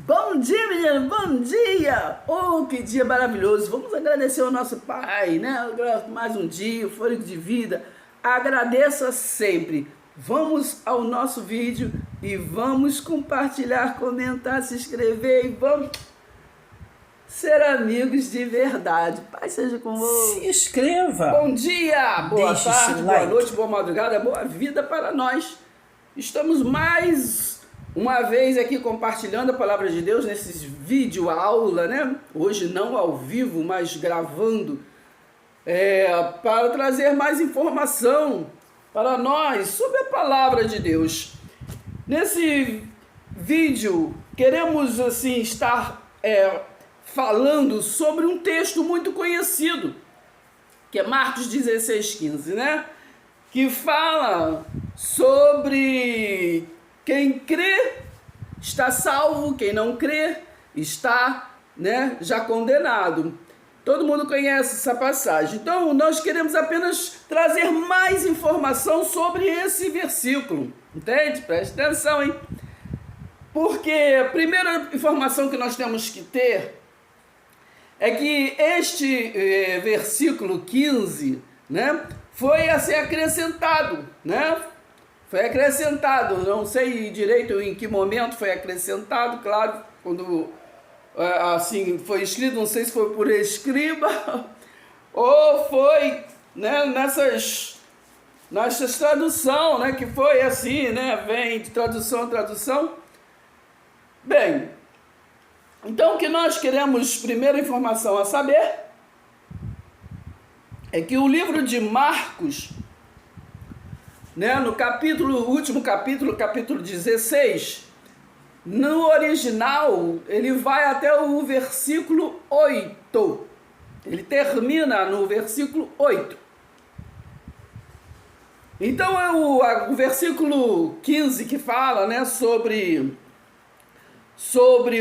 Bom dia, menino, bom dia! Oh, que dia maravilhoso! Vamos agradecer ao nosso Pai, né? Mais um dia, o fôlego de vida. Agradeça sempre. Vamos ao nosso vídeo e vamos compartilhar, comentar, se inscrever e vamos ser amigos de verdade. Pai seja convosco. Se inscreva! Bom dia, boa Deixe tarde, seu boa like. noite, boa madrugada, boa vida para nós. Estamos mais uma vez aqui compartilhando a palavra de Deus nesse vídeo aula, né? Hoje não ao vivo, mas gravando, para trazer mais informação para nós sobre a palavra de Deus. Nesse vídeo queremos assim estar falando sobre um texto muito conhecido, que é Marcos 16:15, né? Que fala sobre quem crê está salvo, quem não crê está, né, já condenado. Todo mundo conhece essa passagem. Então, nós queremos apenas trazer mais informação sobre esse versículo. Entende? Preste atenção, hein? Porque a primeira informação que nós temos que ter é que este versículo 15, né, foi a ser acrescentado, né? Foi acrescentado, não sei direito em que momento foi acrescentado, claro, quando assim foi escrito, não sei se foi por escriba ou foi, né, nessas tradução, né, que foi assim, né, vem de tradução a tradução. Bem, então o que nós queremos, primeira informação a saber, é que o livro de Marcos, né, no último capítulo 16, no original, ele vai até o versículo 8. Ele termina no versículo 8. Então é o versículo 15 que fala, né, sobre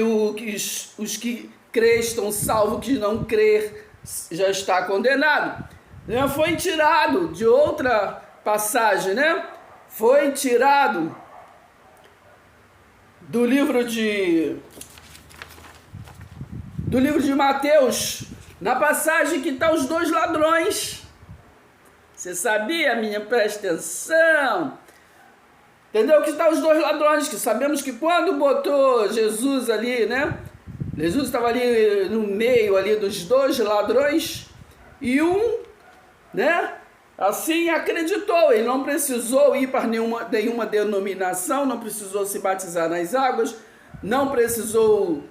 os que crê estão salvos, que não crer já está condenado. Foi tirado de outra passagem, né? Foi tirado do livro de Mateus, na passagem que está os dois ladrões. Você sabia, minha? Presta atenção. Entendeu? Que está os dois ladrões, que sabemos que quando botou Jesus ali, né? Jesus estava ali no meio ali dos dois ladrões e né? Assim acreditou, ele não precisou ir para nenhuma denominação, não precisou se batizar nas águas, não precisou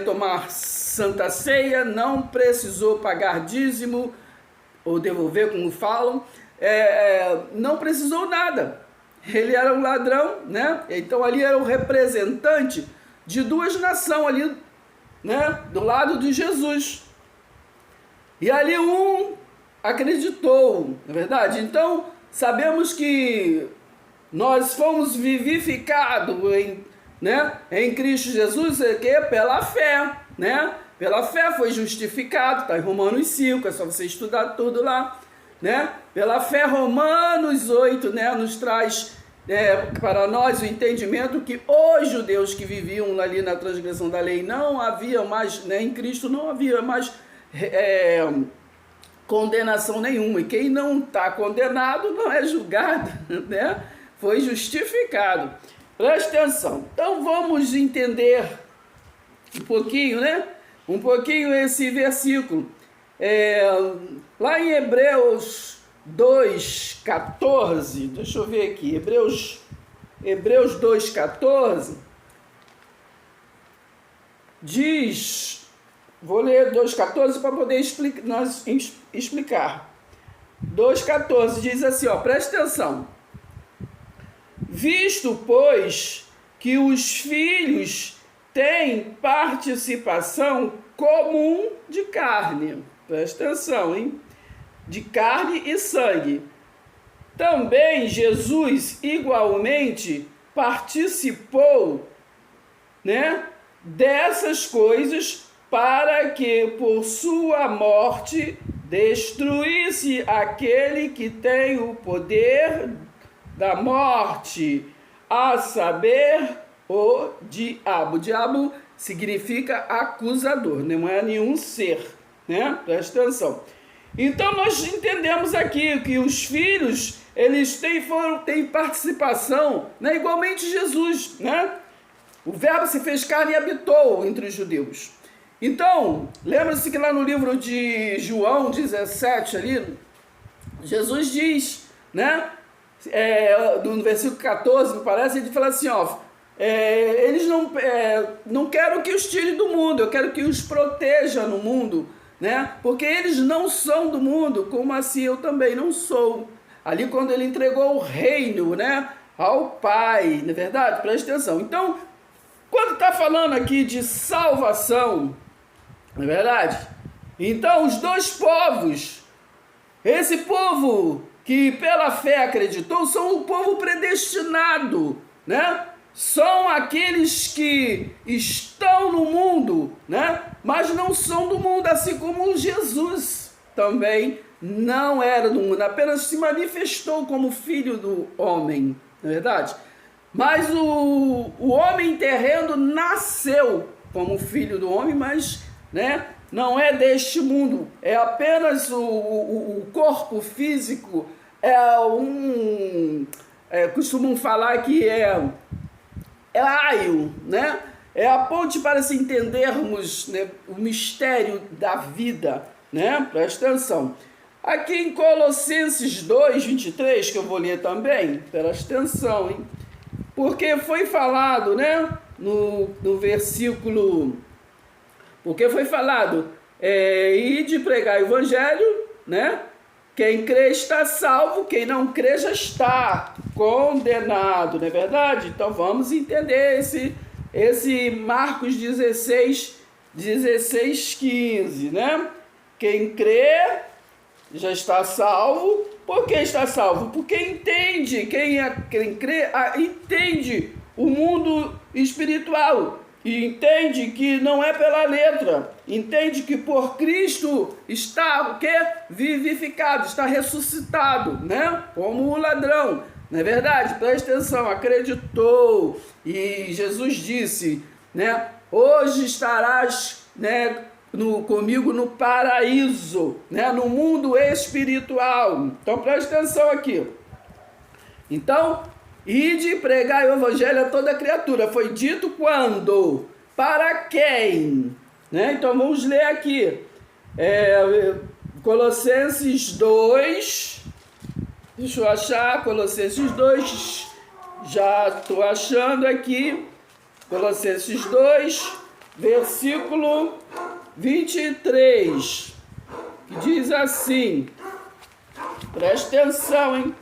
tomar santa ceia, não precisou pagar dízimo, ou devolver, como falam, não precisou nada. Ele era um ladrão, né? Então ali era o representante de duas nações ali, né? Do lado de Jesus. E ali acreditou, não é verdade? Então, sabemos que nós fomos vivificados em Cristo Jesus, pela fé, né? Pela fé foi justificado, está em Romanos 5, é só você estudar tudo lá, né? Pela fé, Romanos 8, né, nos traz para nós o entendimento que os judeus que viviam ali na transgressão da lei não havia mais, né, em Cristo não havia mais condenação nenhuma, e quem não está condenado não é julgado, né? Foi justificado. Preste atenção. Então vamos entender um pouquinho, né? Um pouquinho esse versículo. Lá em Hebreus 2:14, deixa eu ver aqui, Hebreus 2:14, diz, vou ler 2:14 para poder explicar. 2:14 diz assim, ó, preste atenção. Visto, pois, que os filhos têm participação comum de carne, presta atenção, hein? De carne e sangue. Também Jesus igualmente participou, né, dessas coisas para que por sua morte destruísse aquele que tem o poder da morte, a saber, o diabo. O diabo significa acusador, não é nenhum ser, né? Presta atenção. Então nós entendemos aqui que os filhos, eles têm participação, né? Igualmente Jesus, né? O verbo se fez carne e habitou entre os judeus. Então, lembra-se que lá no livro de João 17 ali, Jesus diz, né? No versículo 14, me parece, ele fala assim, ó, eles não quero que os tire do mundo, eu quero que os proteja no mundo, né? Porque eles não são do mundo, como assim eu também não sou. Ali quando ele entregou o reino, né, ao Pai, não é verdade? Presta atenção. Então, quando está falando aqui de salvação, não é verdade? Então, os dois povos, esse povo que pela fé acreditou, são o povo predestinado, né? São aqueles que estão no mundo, né? Mas não são do mundo, assim como Jesus também não era do mundo, apenas se manifestou como filho do homem, não é verdade? Mas o homem terreno nasceu como filho do homem, mas, né, não é deste mundo, é apenas o corpo físico, costumam falar que é aio, né? É a ponte para se entendermos, né, o mistério da vida, né? Presta atenção. Aqui em Colossenses 2, 23, que eu vou ler também, presta atenção, hein? Porque foi falado, né, no versículo, porque foi falado, ide pregar o evangelho, né? Quem crê está salvo, quem não crê já está condenado, não é verdade? Então vamos entender esse Marcos 16, 15, né? Quem crê já está salvo. Por que está salvo? Porque entende, quem crê entende o mundo espiritual. E entende que não é pela letra, entende que por Cristo está o quê? Vivificado, está ressuscitado, né? Como o ladrão, não é verdade? Presta atenção, acreditou, e Jesus disse, né? Hoje estarás, né, comigo no paraíso, né? No mundo espiritual. Então presta atenção aqui. Então, ide pregar o evangelho a toda criatura. Foi dito quando? Para quem? Né? Então vamos ler aqui. Colossenses 2. Deixa eu achar. Colossenses 2. Já estou achando aqui. Colossenses 2, versículo 23. Que diz assim. Presta atenção, hein?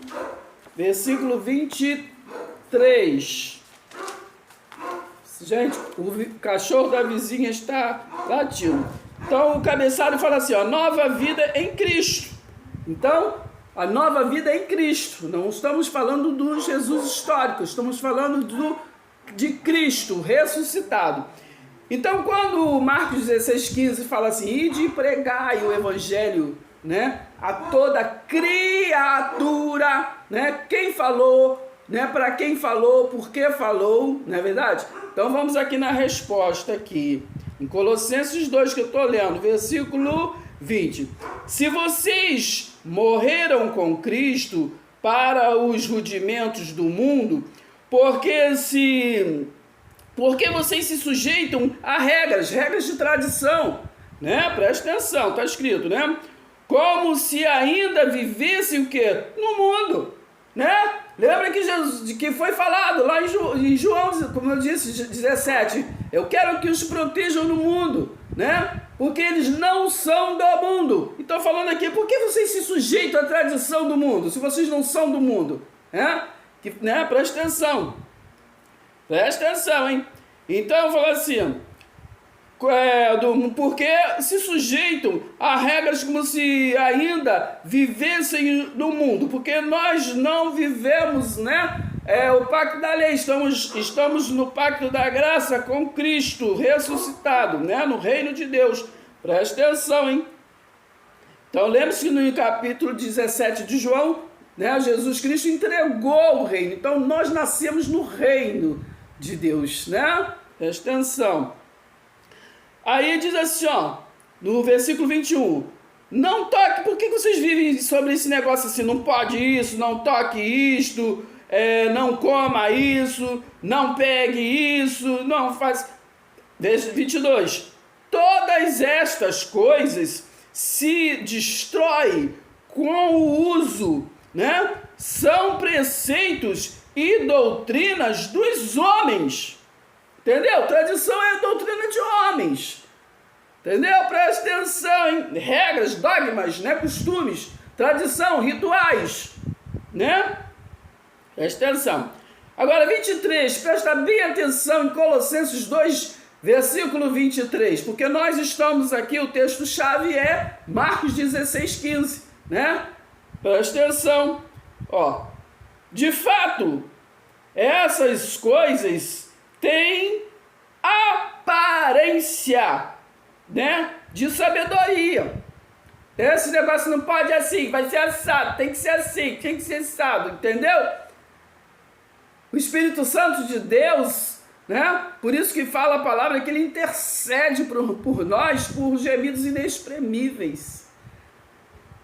Versículo 23. Gente, o cachorro da vizinha está latindo. Então o cabeçalho fala assim, ó, nova vida em Cristo. Então, a nova vida em Cristo. Não estamos falando do Jesus histórico, estamos falando de Cristo ressuscitado. Então, quando Marcos 16, 15 fala assim, ide e pregai o evangelho, né, a toda criatura, né? Quem falou, né? Para quem falou, por que falou, não é verdade? Então vamos aqui na resposta aqui, em Colossenses 2 que eu estou lendo, versículo 20. Se vocês morreram com Cristo para os rudimentos do mundo, porque vocês se sujeitam a regras de tradição, né? Presta atenção, está escrito, né? Como se ainda vivessem o quê? No mundo, né? Lembra que foi falado lá em João, como eu disse, 17. Eu quero que os protejam no mundo, né? Porque eles não são do mundo. Então falando aqui, por que vocês se sujeitam à tradição do mundo, se vocês não são do mundo? Né? Presta atenção. Presta atenção, hein? Então fala assim... porque se sujeitam a regras como se ainda vivessem no mundo, porque nós não vivemos, né, o pacto da lei, estamos no pacto da graça com Cristo ressuscitado, né, no reino de Deus. Presta atenção, hein? Então lembre-se que no capítulo 17 de João, né, Jesus Cristo entregou o reino, então nós nascemos no reino de Deus, né? Presta atenção. Aí diz assim, ó, no versículo 21, não toque, por que vocês vivem sobre esse negócio assim, não pode isso, não toque isto, não coma isso, não pegue isso, não faz... Versículo 22, todas estas coisas se destrói com o uso, né? São preceitos e doutrinas dos homens. Entendeu? Tradição é doutrina de homens. Entendeu? Presta atenção, hein? Regras, dogmas, né? Costumes, tradição, rituais, né? Presta atenção. Agora, 23, presta bem atenção em Colossenses 2, versículo 23, porque nós estamos aqui, o texto-chave é Marcos 16, 15, né? Presta atenção. Ó, de fato, essas coisas têm aparência, né, de sabedoria. Esse negócio não pode assim, vai ser assado, tem que ser assim, tem que ser assado, entendeu? O Espírito Santo de Deus, né, por isso que fala a palavra que ele intercede por nós por gemidos inexprimíveis.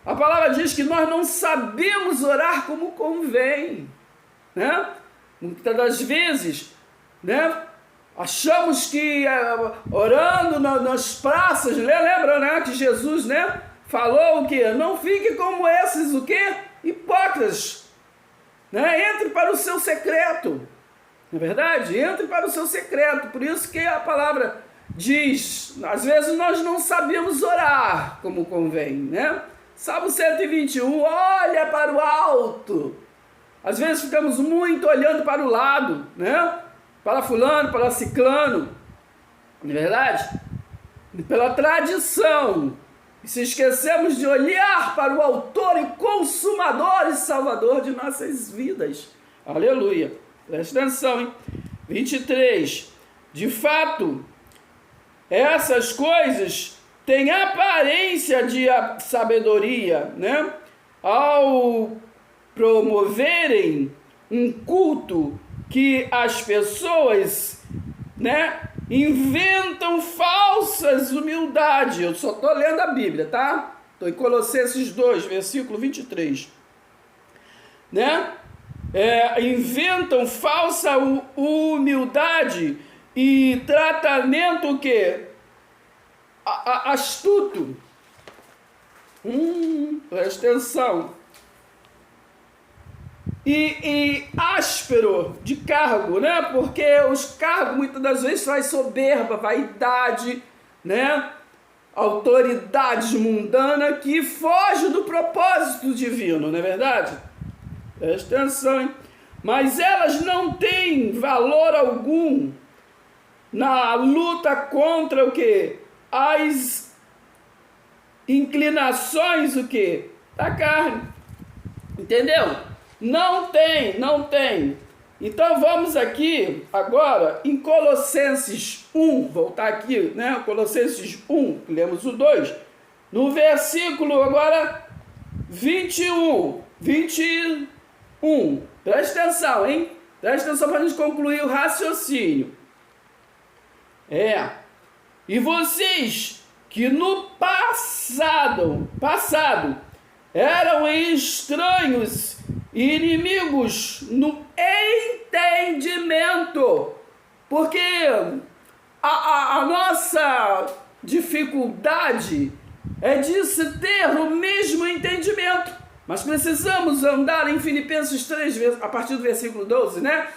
A palavra diz que nós não sabemos orar como convém, né? Muitas das vezes, né, achamos que orando nas praças, lembra, né, que Jesus, né, falou o quê? Não fique como esses, o quê? Hipócritas, né? Entre para o seu secreto, não é verdade? Entre para o seu secreto. Por isso que a palavra diz, às vezes nós não sabemos orar como convém, né? Salmo 121, olha para o alto. Às vezes ficamos muito olhando para o lado, né? Para fulano, para ciclano, não é verdade? Pela tradição. E se esquecemos de olhar para o autor e consumador e salvador de nossas vidas. Aleluia. Presta atenção, hein? 23. De fato, essas coisas têm aparência de sabedoria, né? Ao promoverem um culto que as pessoas, né, inventam falsas humildades. Eu só estou lendo a Bíblia, tá? Estou em Colossenses 2, versículo 23. Né? Inventam falsa humildade e tratamento o quê? Astuto. Presta atenção. E áspero de cargo, né? Porque os cargos muitas das vezes traz soberba, vaidade, né? Autoridades mundanas que foge do propósito divino, não é verdade? Presta atenção, hein? Mas elas não têm valor algum na luta contra o quê? As inclinações o quê? Da carne. Entendeu? Não tem. Então vamos aqui agora em Colossenses 1, voltar aqui, né? Colossenses 1, lemos o 2, no versículo agora 21. Presta atenção, hein? Presta atenção para a gente concluir o raciocínio. E vocês que no passado eram estranhos e inimigos no entendimento, porque a nossa dificuldade é de se ter o mesmo entendimento, mas precisamos andar em Filipenses 3, a partir do versículo 12, né?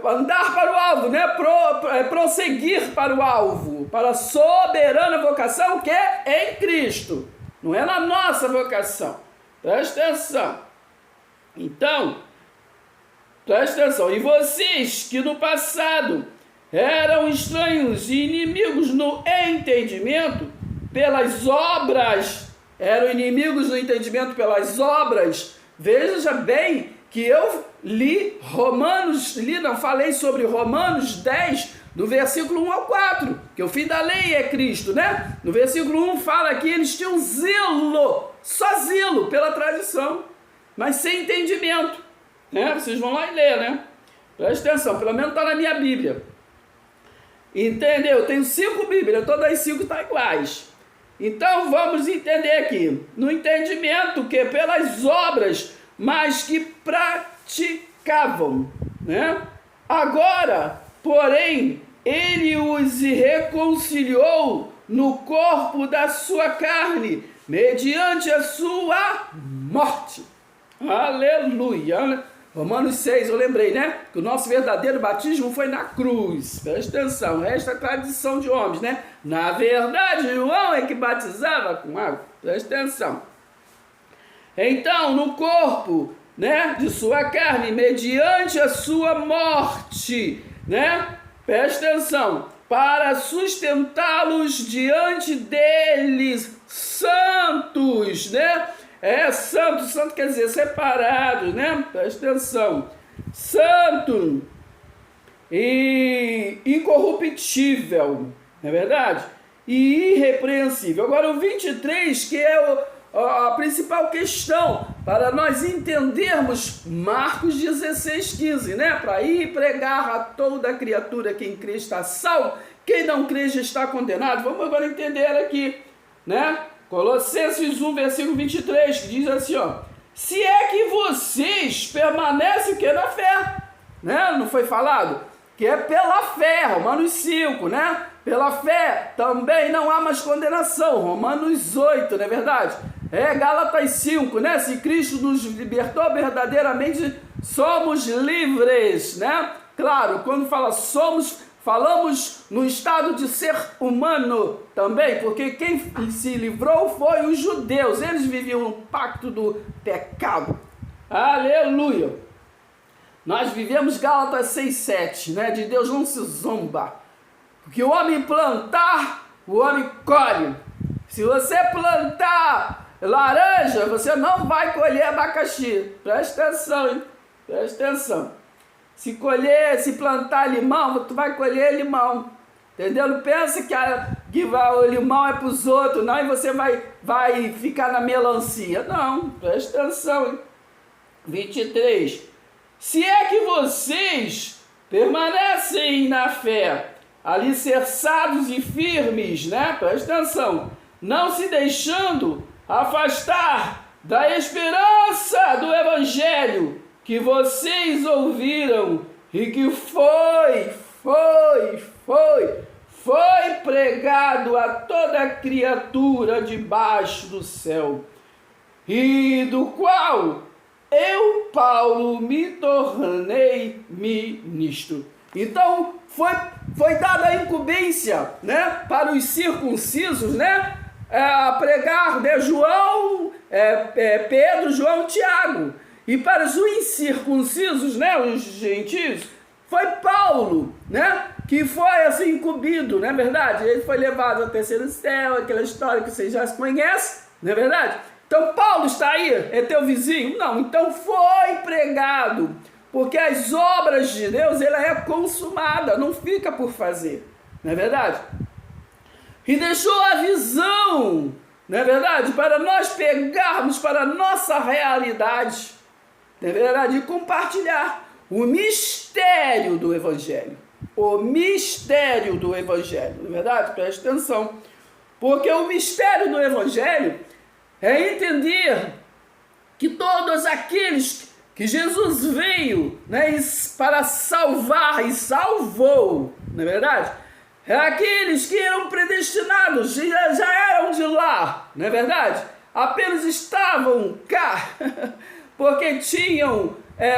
Andar para o alvo, né? Prosseguir para o alvo, para a soberana vocação que é em Cristo, não é na nossa vocação. Presta atenção. Então, presta atenção. E vocês que no passado eram estranhos e inimigos no entendimento pelas obras, eram inimigos no entendimento pelas obras. Veja bem que eu falei sobre Romanos 10, do versículo 1 ao 4, que o fim da lei é Cristo, né? No versículo 1 fala que eles tinham zelo, só zelo pela tradição, mas sem entendimento, né? Vocês vão lá e ler, né? Presta atenção, pelo menos está na minha Bíblia. Entendeu? Tenho 5 Bíblias, todas as 5 estão iguais. Então vamos entender aqui, no entendimento que pelas obras, mas que praticavam, né? Agora, porém, ele os reconciliou no corpo da sua carne, mediante a sua morte. Aleluia! Romanos 6, eu lembrei, né? Que o nosso verdadeiro batismo foi na cruz. Presta atenção, esta é a tradição de homens, né? Na verdade, João é que batizava com água. Presta atenção. Então, no corpo, né, de sua carne, mediante a sua morte, né? Presta atenção. Para sustentá-los diante deles, santos, né? Santo quer dizer separado, né? Presta atenção. Santo e incorruptível, não é verdade? E irrepreensível. Agora o 23, que é a principal questão para nós entendermos Marcos 16:15, né? Para ir pregar a toda criatura que em Cristo está salvo, quem não crê já está condenado. Vamos agora entender aqui, né? Colossenses 1, versículo 23, que diz assim, ó: se é que vocês permanecem que na fé, né? Não foi falado? Que é pela fé, Romanos 5, né? Pela fé também não há mais condenação, Romanos 8, não é verdade? Gálatas 5, né? Se Cristo nos libertou, verdadeiramente somos livres, né? Claro, quando fala somos, falamos no estado de ser humano também, porque quem se livrou foi os judeus, eles viviam no pacto do pecado. Aleluia! Nós vivemos Gálatas 6:7, né? De Deus não se zomba. Porque o homem plantar, o homem colhe. Se você plantar laranja, você não vai colher abacaxi. Presta atenção, hein? Presta atenção. Se plantar limão, tu vai colher limão. Entendeu? Não pensa que o limão é para os outros, não, e você vai ficar na melancia. Não, presta atenção, hein? 23. Se é que vocês permanecem na fé, alicerçados e firmes, né? Presta atenção. Não se deixando afastar da esperança do Evangelho que vocês ouviram e que foi pregado a toda criatura debaixo do céu, e do qual eu, Paulo, me tornei ministro. Então, foi dada a incumbência, né, para os circuncisos, né, pregar, né, Pedro, João e Tiago. E para os incircuncisos, né, os gentios, foi Paulo, né, que foi assim incumbido, não é verdade? Ele foi levado ao terceiro céu, aquela história que vocês já conhecem, não é verdade? Então Paulo está aí, é teu vizinho? Não, então foi pregado, porque as obras de Deus, ela é consumada, não fica por fazer, não é verdade? E deixou a visão, não é verdade? Para nós pegarmos para a nossa realidade, não é verdade? E compartilhar o mistério do Evangelho. O mistério do Evangelho, não é verdade? Preste atenção. Porque o mistério do Evangelho é entender que todos aqueles que Jesus veio, né, para salvar e salvou, não é verdade? É aqueles que eram predestinados, já eram de lá, não é verdade? Apenas estavam cá, porque tinham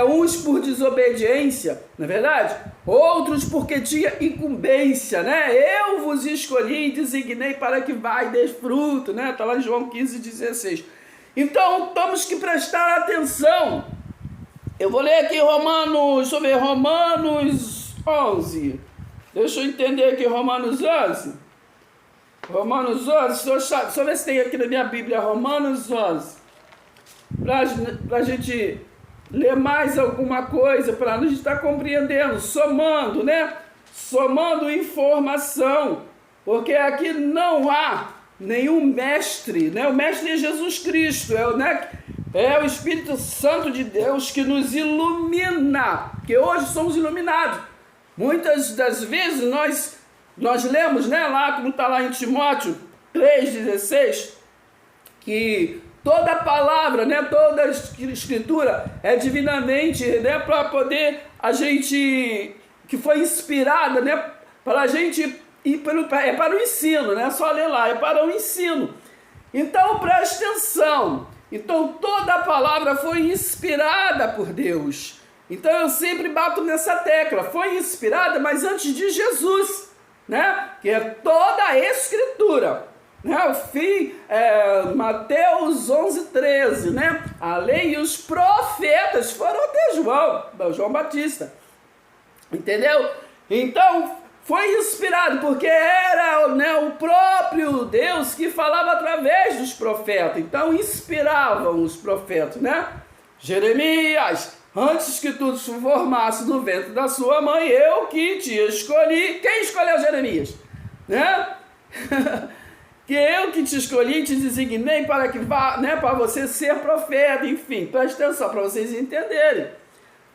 uns por desobediência, não é verdade? Outros porque tinha incumbência, né? Eu vos escolhi e designei para que vá e dê fruto, né? Está lá em João 15:16. Então, temos que prestar atenção. Eu vou ler aqui Romanos 11. Deixa eu entender aqui Romanos 11. Romanos 11, deixa eu ver se tem aqui na minha Bíblia, Romanos 11. Para a gente ler mais alguma coisa, para a gente estar compreendendo, somando, né? Somando informação, porque aqui não há nenhum mestre, né? O mestre é Jesus Cristo, é o Espírito Santo de Deus que nos ilumina, porque hoje somos iluminados. Muitas das vezes nós nós lemos, né, lá, como está lá em Timóteo 3,16, que toda palavra, né, toda escritura é divinamente, né, para poder a gente, que foi inspirada, né, para a gente ir para o ensino, né, só ler lá, é para o ensino. Então preste atenção, então toda a palavra foi inspirada por Deus. Então eu sempre bato nessa tecla, foi inspirada, mas antes de Jesus, né, que é toda a escritura. O fim, Mateus 11:13, né? A lei e os profetas foram até João Batista, entendeu? Então foi inspirado porque era, né, o próprio Deus que falava através dos profetas. Então inspiravam os profetas, né? Jeremias: antes que tu te formasse no ventre da sua mãe, eu que te escolhi. Quem escolheu Jeremias? Né? Que eu que te escolhi e te designei para que vá, né, para você ser profeta, enfim, preste atenção para vocês entenderem.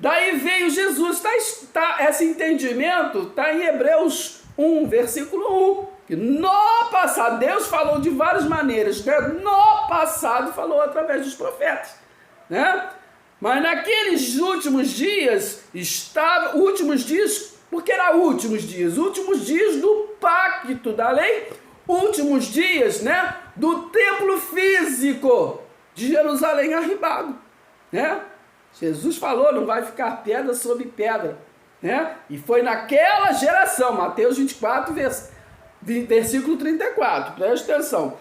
Daí veio Jesus, esse entendimento está em Hebreus 1, versículo 1, que no passado, Deus falou de várias maneiras, né? No passado falou através dos profetas, né? Mas naqueles últimos dias, porque era últimos dias do pacto da lei, últimos dias, né, do templo físico de Jerusalém arribado, né? Jesus falou, não vai ficar pedra sobre pedra, né? E foi naquela geração, Mateus 24, versículo 34, preste atenção.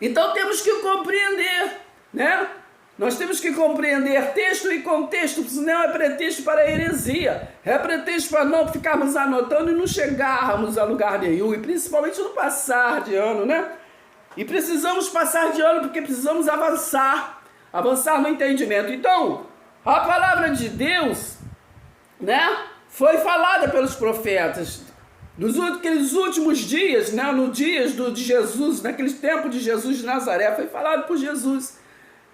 Então temos que compreender, né? Nós temos que compreender texto e contexto, senão é pretexto para heresia, é pretexto para não ficarmos anotando e não chegarmos a lugar nenhum, e principalmente no passar de ano, né? E precisamos passar de ano porque precisamos avançar no entendimento. Então, a palavra de Deus, né, foi falada pelos profetas. Naqueles últimos dias, né, nos dias de Jesus, naquele tempo de Jesus de Nazaré, foi falado por Jesus.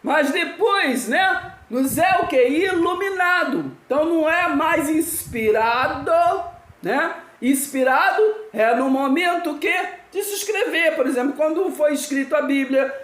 Mas depois, né, nos é o que? Iluminado. Então não é mais inspirado, né? Inspirado é no momento que de se escrever, por exemplo, quando foi escrito a Bíblia,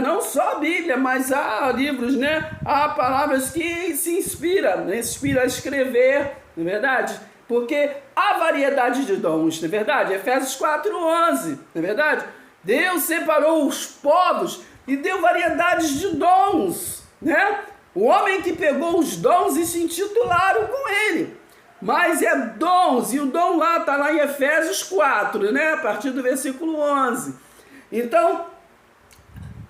não só a Bíblia, mas há livros, né? Há palavras que se inspira a escrever, não é verdade? Porque há variedade de dons, não é verdade? Efésios 4:11, não é verdade? Deus separou os povos e deu variedades de dons, né? O homem que pegou os dons e se intitularam com ele. Mas é dons, e o dom lá está lá em Efésios 4, né? A partir do versículo 11. Então,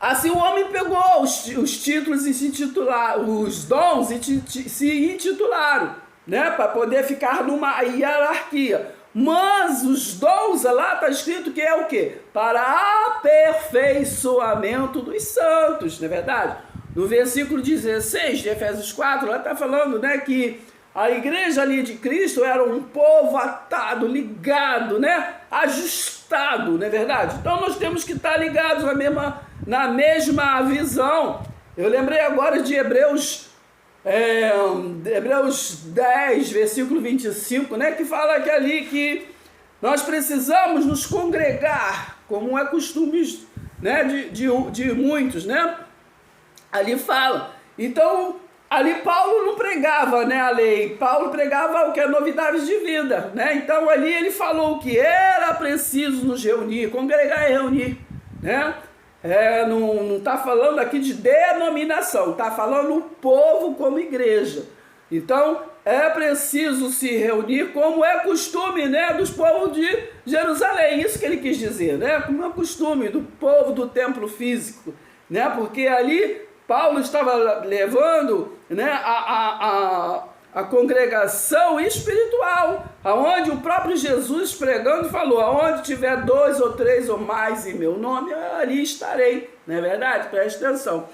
assim o homem pegou os títulos e se intitularam, os dons e se intitularam, né? Para poder ficar numa hierarquia. Mas os dons, lá está escrito que é o quê? Para aperfeiçoamento dos santos, não é verdade? No versículo 16 de Efésios 4, lá está falando, né, que a igreja ali de Cristo era um povo atado, ligado, né, ajustado, não é verdade? Então nós temos que estar ligados na mesma visão. Eu lembrei agora de Hebreus 10, versículo 25, né, que fala que ali que nós precisamos nos congregar, como é costume, né, de muitos, né? Ali fala. Então, ali Paulo não pregava, né, a lei, Paulo pregava o que é novidades de vida, né? Então ali ele falou que era preciso nos reunir, congregar e reunir, né? Não está falando aqui de denominação, está falando o povo como igreja. Então, é preciso se reunir como é costume, né, dos povos de Jerusalém. Isso que ele quis dizer, né? Como é costume do povo do templo físico, né? Porque ali Paulo estava levando, né, a congregação espiritual, aonde o próprio Jesus pregando falou, aonde tiver 2 ou 3 ou mais em meu nome, ali estarei, não é verdade? Preste atenção.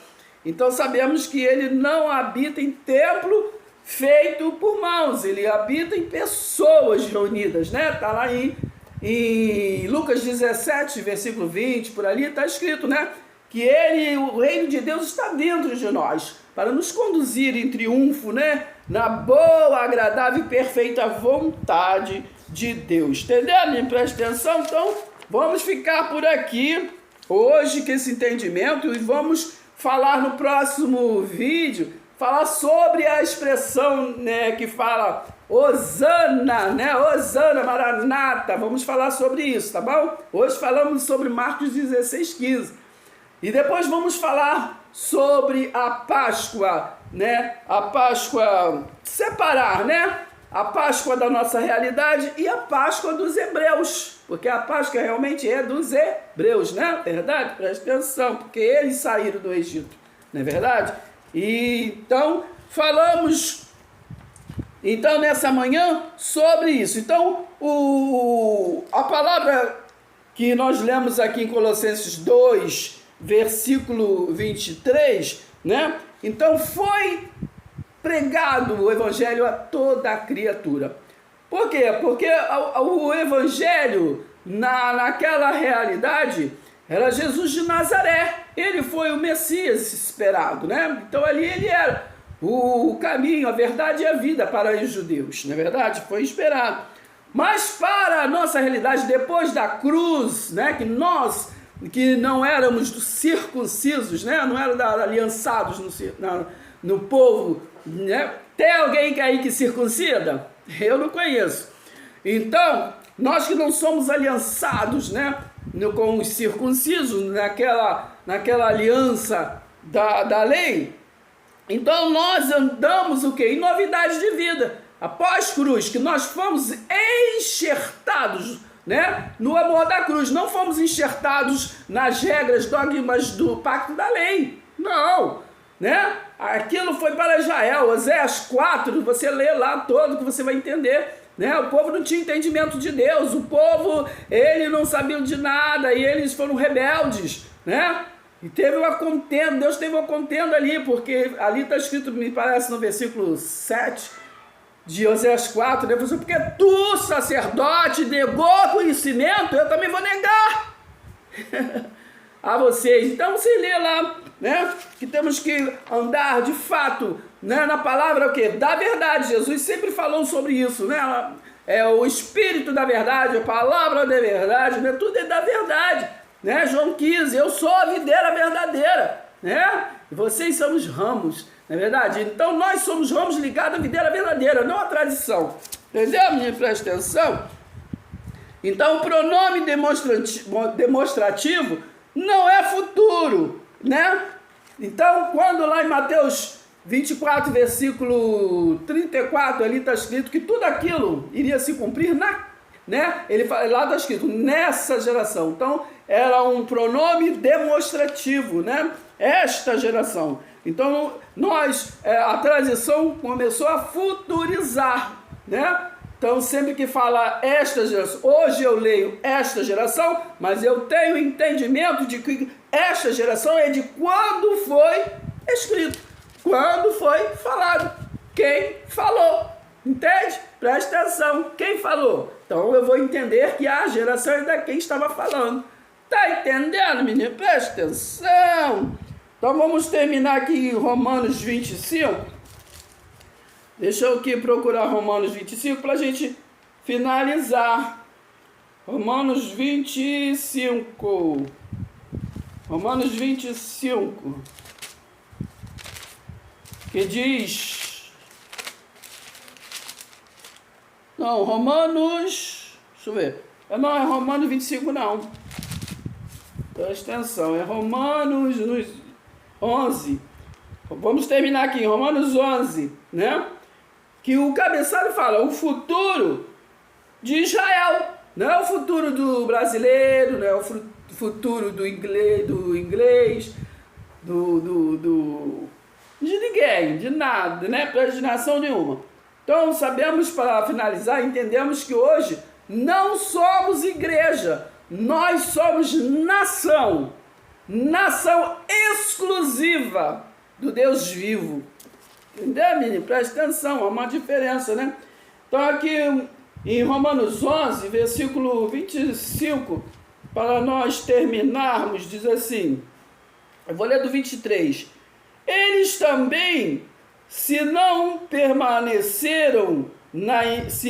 Então sabemos que ele não habita em templo feito por mãos, ele habita em pessoas reunidas, né? Está lá em Lucas 17, versículo 20, por ali está escrito, né, que o reino de Deus está dentro de nós, para nos conduzir em triunfo, né, na boa, agradável e perfeita vontade de Deus. Entendeu? Presta atenção. Então, vamos ficar por aqui hoje com esse entendimento e vamos falar no próximo vídeo, falar sobre a expressão, né, que fala Hosana, né? Hosana, Maranata. Vamos falar sobre isso, tá bom? Hoje falamos sobre Marcos 16:15. E depois vamos falar sobre a Páscoa, né? A Páscoa, separar, né? A Páscoa da nossa realidade e a Páscoa dos hebreus. Porque a Páscoa realmente é dos hebreus, né? Verdade? Presta atenção, porque eles saíram do Egito, não é verdade? E então, falamos nessa manhã sobre isso. Então, a palavra que nós lemos aqui em Colossenses 2, versículo 23, né? Então, foi pregado o evangelho a toda a criatura. Por quê? Porque o evangelho, naquela realidade, era Jesus de Nazaré. Ele foi o Messias esperado, né? Então, ali ele era o caminho, a verdade e a vida para os judeus, não é verdade? Foi esperado. Mas para a nossa realidade, depois da cruz, né, que nós, que não éramos circuncisos, né, não éramos aliançados no povo, né? Tem alguém aí que circuncida? Eu não conheço. Então, nós que não somos aliançados, né, com os circuncisos, naquela aliança da lei, então nós andamos o quê? Em novidade de vida. Após cruz, que nós fomos enxertados, né, no amor da cruz. Não fomos enxertados nas regras, dogmas do pacto da lei. Não, né? Aquilo foi para Israel. Oséias 4, você lê lá todo que você vai entender, né? O povo não tinha entendimento de Deus. O povo, ele não sabia de nada e eles foram rebeldes, né? E teve uma contenda, Deus teve uma contenda ali, porque ali está escrito, me parece, no versículo 7 de Oséias 4, né? Porque tu, sacerdote, negou conhecimento, eu também vou negar a vocês. Então você lê lá, né, que temos que andar de fato, né, na palavra o quê? Da verdade. Jesus sempre falou sobre isso, né? É o Espírito da verdade, a palavra da verdade, né? Tudo é da verdade. Né? João 15, eu sou a videira verdadeira, né? E vocês são os ramos, não é verdade? Então nós somos ramos ligados à videira verdadeira, não à tradição. Entendeu, menino? Presta atenção. Então o pronome demonstrativo não é futuro, né? Então quando lá em Mateus 24, versículo 34, ali está escrito que tudo aquilo iria se cumprir né? Ele fala, lá está escrito, nessa geração. Então, era um pronome demonstrativo, né? Esta geração. Então, a transição começou a futurizar, né? Então, sempre que fala esta geração, hoje eu leio esta geração, mas eu tenho entendimento de que esta geração é de quando foi escrito, quando foi falado, quem falou. Entende? Presta atenção. Quem falou? Então eu vou entender que a geração é da quem estava falando. Tá entendendo, menino? Presta atenção. Então vamos terminar aqui em Romanos 25. Deixa eu aqui procurar Romanos 25 para a gente finalizar. Romanos 25. Romanos 25. Que diz... Não, Romanos... Deixa eu ver. Não, é Romanos 25 não. Presta atenção. É Romanos 11. Vamos terminar aqui. Romanos 11, né? Que o cabeçalho fala o futuro de Israel. Não é o futuro do brasileiro, não é o futuro do inglês, de ninguém, de nada, né? De nação nenhuma. Então, sabemos, para finalizar, entendemos que hoje não somos igreja, nós somos nação exclusiva do Deus vivo. Entendeu, menino? Presta atenção, há uma diferença, né? Então, aqui em Romanos 11, versículo 25, para nós terminarmos, diz assim, eu vou ler do 23. Eles também se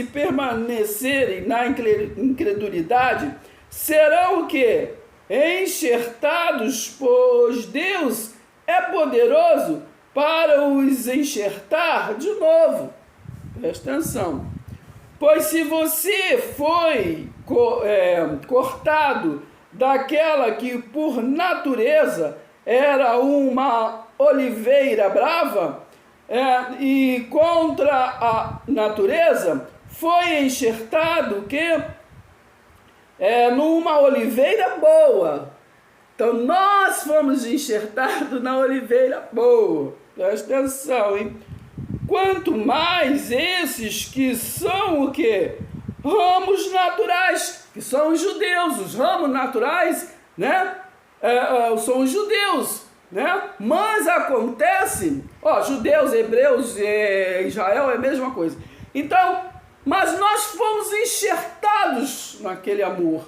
permanecerem na incredulidade, serão o quê? Enxertados, pois Deus é poderoso para os enxertar de novo. Presta atenção. Pois se você foi cortado daquela que por natureza era uma oliveira brava, e contra a natureza foi enxertado que numa oliveira boa. Então nós fomos enxertados na oliveira boa. Presta atenção, hein? Quanto mais esses que são o quê? Ramos naturais, que são os judeus. Os ramos naturais, né? São os judeus, né? Mas acontece, judeus, hebreus, Israel é a mesma coisa. Então, mas nós fomos enxertados naquele amor.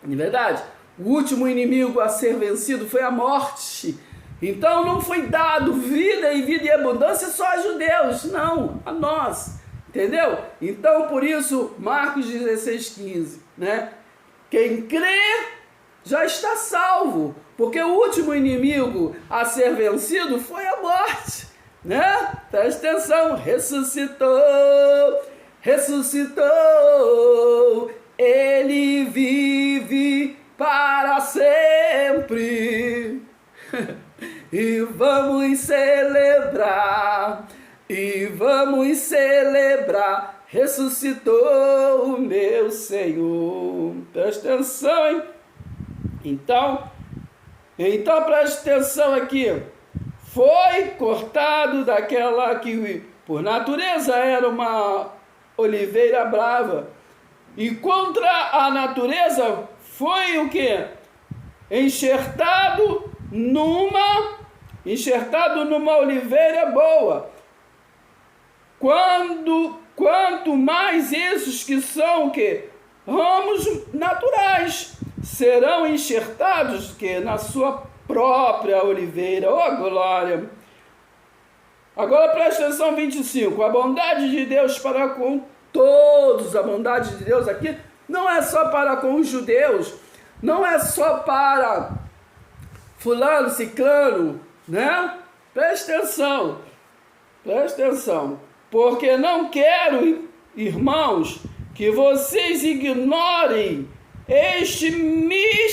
Não é verdade? O último inimigo a ser vencido foi a morte. Então não foi dado vida e vida em abundância só a judeus, não, a nós. Entendeu? Então por isso, Marcos 16,15, né? Quem crê já está salvo, porque o último inimigo a ser vencido foi a morte, né? Presta atenção, ressuscitou, ele vive para sempre. E vamos celebrar, ressuscitou o meu Senhor. Presta atenção, hein? Então preste atenção aqui. Foi cortado daquela que por natureza era uma oliveira brava, e contra a natureza foi o que? Enxertado numa oliveira boa. Quanto mais esses que são o que? Ramos naturais serão enxertados que na sua própria oliveira. Oh, glória! Agora presta atenção, 25. A bondade de Deus para com todos. A bondade de Deus aqui não é só para com os judeus, não é só para fulano, ciclano, né? Presta atenção, porque não quero, irmãos, que vocês ignorem este mistério,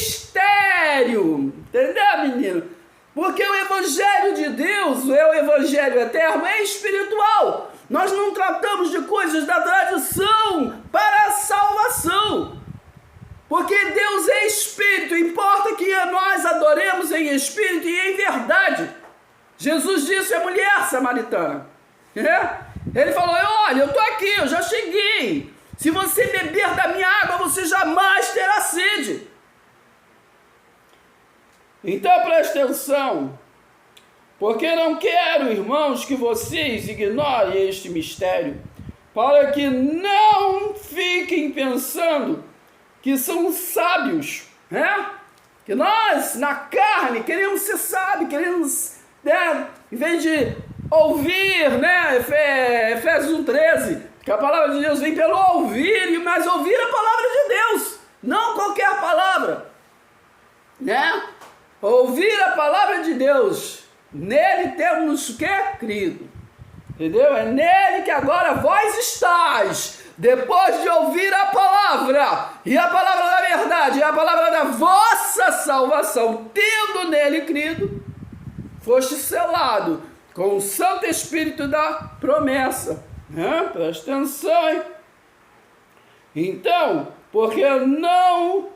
entendeu, menino? Porque o evangelho de Deus, o evangelho eterno, é espiritual. Nós não tratamos de coisas da tradição para a salvação. Porque Deus é espírito, importa que nós adoremos em espírito e em verdade. Jesus disse à mulher samaritana, ele falou, olha, eu estou aqui, eu já cheguei. Se você beber da minha água, você jamais terá sede. Então preste atenção, porque não quero, irmãos, que vocês ignorem este mistério, para que não fiquem pensando que são sábios, né? Que nós, na carne, queremos ser sábios, queremos, né, em vez de ouvir, né, Efésios 1,13, que a palavra de Deus vem pelo ouvir, mas ouvir a palavra de Deus, não qualquer palavra, né? Ouvir a palavra de Deus, nele temos o que? Crido, entendeu? É nele que agora vós estáis, depois de ouvir a palavra, e a palavra da verdade, e a palavra da vossa salvação, tendo nele crido, foste selado com o Santo Espírito da promessa, né? Presta atenção, hein? Então, porque não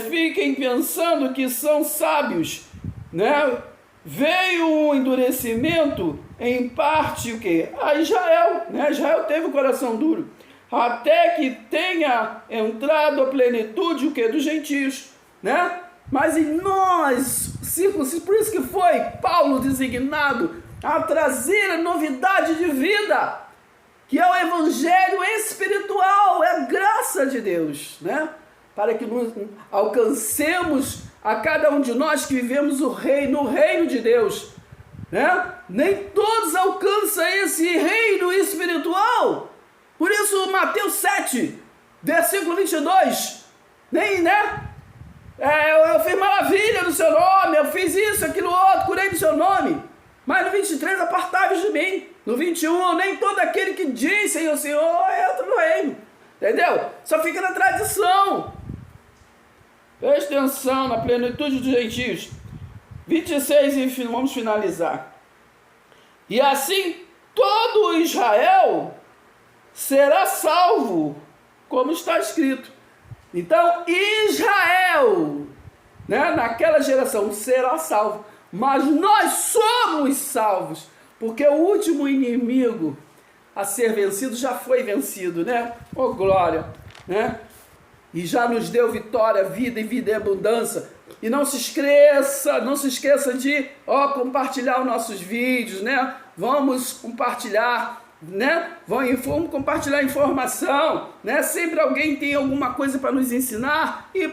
fiquem pensando que são sábios, né? Veio o endurecimento em parte o quê? A Israel, né? Israel teve o coração duro, até que tenha entrado a plenitude o quê? Dos gentios, né? Mas em nós, circuncisos, por isso que foi Paulo designado a trazer a novidade de vida, que é o evangelho espiritual, é a graça de Deus, né? Para que nos alcancemos, a cada um de nós que vivemos no reino de Deus, né? Nem todos alcançam esse reino espiritual. Por isso, Mateus 7, versículo 22, nem, né? Eu fiz maravilha no seu nome, eu fiz isso, aquilo outro, curei no seu nome. Mas no 23, apartai-vos de mim. No 21, nem todo aquele que diz Senhor, Senhor, entra no reino. Entendeu? Só fica na tradição. Preste atenção na plenitude dos gentios. 26, e vamos finalizar. E assim todo Israel será salvo, como está escrito. Então Israel, né, naquela geração será salvo, mas nós somos salvos, porque o último inimigo a ser vencido já foi vencido, né? Oh glória, né? E já nos deu vitória, vida e vida em abundância. E não se esqueça de compartilhar os nossos vídeos, né? Vamos compartilhar, né? Vamos compartilhar informação, né? Sempre alguém tem alguma coisa para nos ensinar e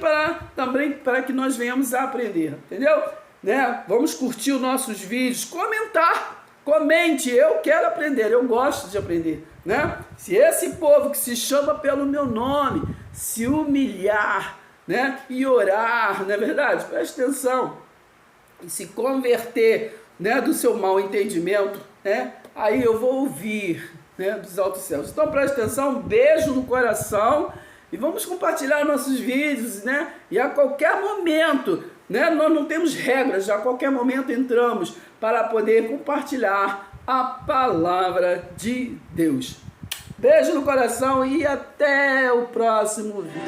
também para que nós venhamos a aprender, entendeu? Né? Vamos curtir os nossos vídeos, comente, eu quero aprender, eu gosto de aprender, né? Se esse povo que se chama pelo meu nome se humilhar, né, e orar, não é verdade? Preste atenção, e se converter, né, do seu mau entendimento, né, aí eu vou ouvir, né, dos altos céus. Então preste atenção, um beijo no coração e vamos compartilhar nossos vídeos, né, e a qualquer momento, né, nós não temos regras, a qualquer momento entramos para poder compartilhar a palavra de Deus. Beijo no coração e até o próximo vídeo.